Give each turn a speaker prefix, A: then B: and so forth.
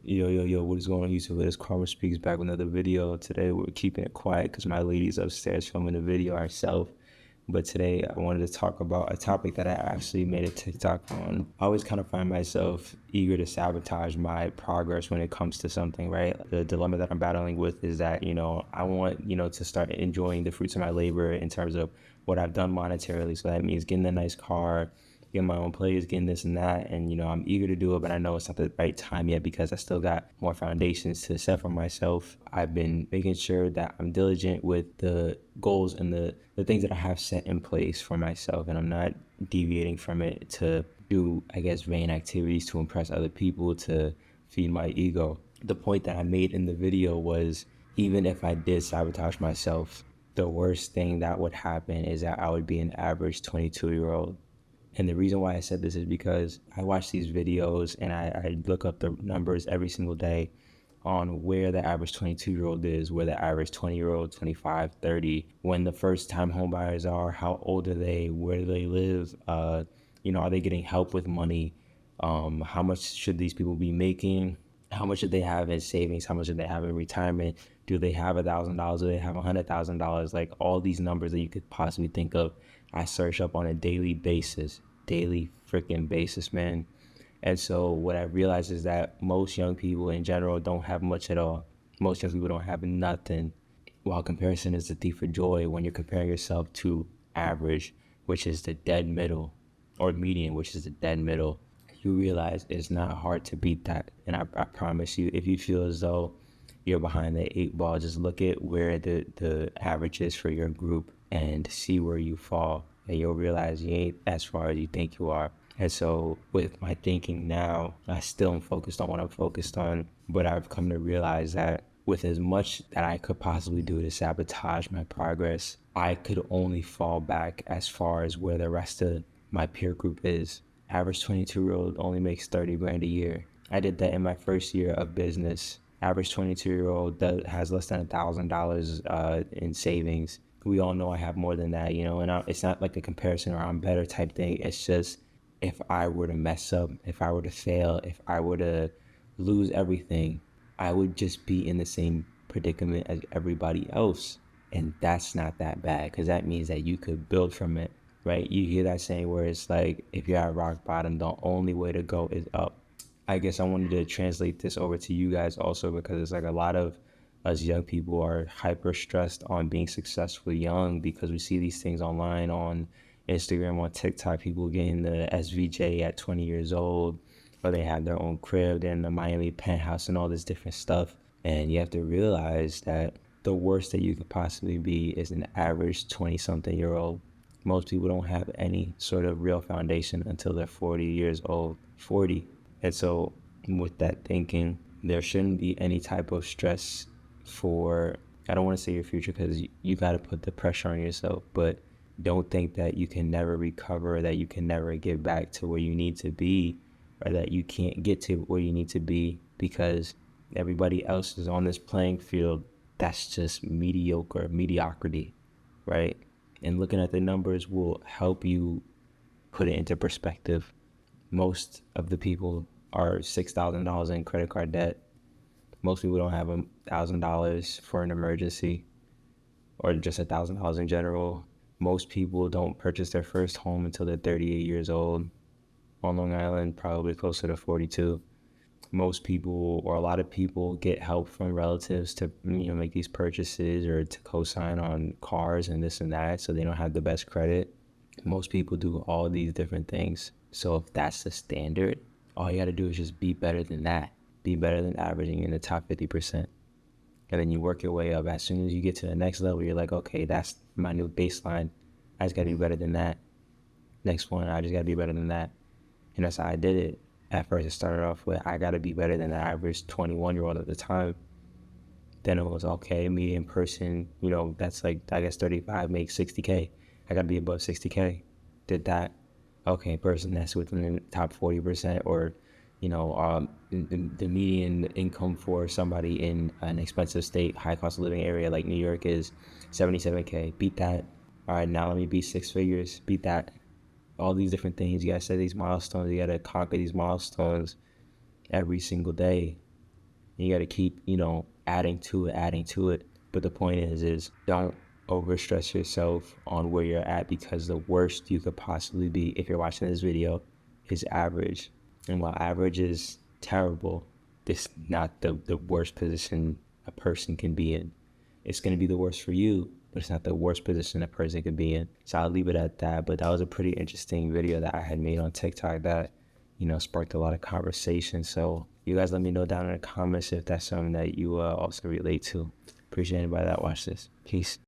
A: Yo, what is going on YouTube? It's Karma Speaks back with another video. Today we're keeping it quiet because my lady's upstairs filming the video herself. But today I wanted to talk about a topic that I actually made a TikTok on. I always kind of find myself eager to sabotage my progress when it comes to something, right? The dilemma that I'm battling with is that, I want, to start enjoying the fruits of my labor in terms of what I've done monetarily. So that means getting a nice car, getting my own plays, getting this and that. And, I'm eager to do it, but I know it's not the right time yet because I still got more foundations to set for myself. I've been making sure that I'm diligent with the goals and the things that I have set in place for myself. And I'm not deviating from it to do, vain activities to impress other people, to feed my ego. The point that I made in the video was, even if I did sabotage myself, the worst thing that would happen is that I would be an average 22-year-old. And the reason why I said this is because I watch these videos and I look up the numbers every single day on where the average 22-year-old is, where the average 20-year-old, 25, 30, when the first time home buyers are, how old are they, where do they live, are they getting help with money, how much should these people be making, how much should they have in savings, how much should they have in retirement, do they have $1,000, do they have $100,000, like all these numbers that you could possibly think of. I search up on a daily freaking basis, man. And so what I realized is that most young people in general don't have much at all. Most young people don't have nothing. While comparison is the thief of joy, when you're comparing yourself to average, which is the dead middle, or median, which is the dead middle, you realize it's not hard to beat that. And I promise you, if you feel as though you're behind the 8 ball, just look at where the average is for your group and see where you fall, and you'll realize you ain't as far as you think you are. And so with my thinking now, I still am focused on what I'm focused on, but I've come to realize that with as much that I could possibly do to sabotage my progress, I could only fall back as far as where the rest of my peer group is. Average 22-year-old only makes 30 grand a year. I did that in my first year of business. Average 22-year-old that has less than $1,000 in savings. We all know I have more than that, and it's not like a comparison or I'm better type thing. It's just, if I were to mess up, if I were to fail, if I were to lose everything, I would just be in the same predicament as everybody else. And that's not that bad, because that means that you could build from it, right? You hear that saying where it's like, if you're at rock bottom, the only way to go is up. I guess I wanted to translate this over to you guys also, because it's like a lot of us young people are hyper stressed on being successful young, because we see these things online on Instagram, on TikTok, people getting the SVJ at 20 years old, or they have their own crib, they're in the Miami penthouse and all this different stuff. And you have to realize that the worst that you could possibly be is an average 20-something-year-old. Most people don't have any sort of real foundation until they're 40 years old, 40. And so with that thinking, there shouldn't be any type of stress for, I don't want to say your future, because you got to put the pressure on yourself, but don't think that you can never recover, or that you can never get back to where you need to be, or that you can't get to where you need to be because everybody else is on this playing field. That's just mediocrity, right? And looking at the numbers will help you put it into perspective. Most of the people are $6,000 in credit card debt. Most people don't have $1,000 for an emergency, or just $1,000 in general. Most people don't purchase their first home until they're 38 years old. On Long Island, probably closer to 42. Most people, or a lot of people, get help from relatives to make these purchases, or to co-sign on cars and this and that, so they don't have the best credit. Most people do all these different things. So if that's the standard, all you got to do is just be better than that. Be better than averaging in the top 50%. And then you work your way up. As soon as you get to the next level, you're like, okay, that's my new baseline. I just got to be better than that. Next one, I just got to be better than that. And that's how I did it. At first, it started off with, I got to be better than the average 21-year-old at the time. Then it was, okay, median person, that's like, I guess 35 makes 60K. I got to be above 60K. Did that. Okay, person that's within the top 40%, or the median income for somebody in an expensive state, high cost of living area like New York is 77K. Beat that. All right, now let me beat 6 figures. Beat that. All these different things. You gotta set these milestones. You gotta conquer these milestones every single day. and you got to keep, adding to it. But the point is don't overstress yourself on where you're at, because the worst you could possibly be if you're watching this video is average. And while average is terrible, this is not the worst position a person can be in. It's going to be the worst for you, but it's not the worst position a person could be in. So I'll leave it at that. But that was a pretty interesting video that I had made on TikTok that, sparked a lot of conversation. So you guys let me know down in the comments if that's something that you also relate to. Appreciate anybody that watched this. Peace.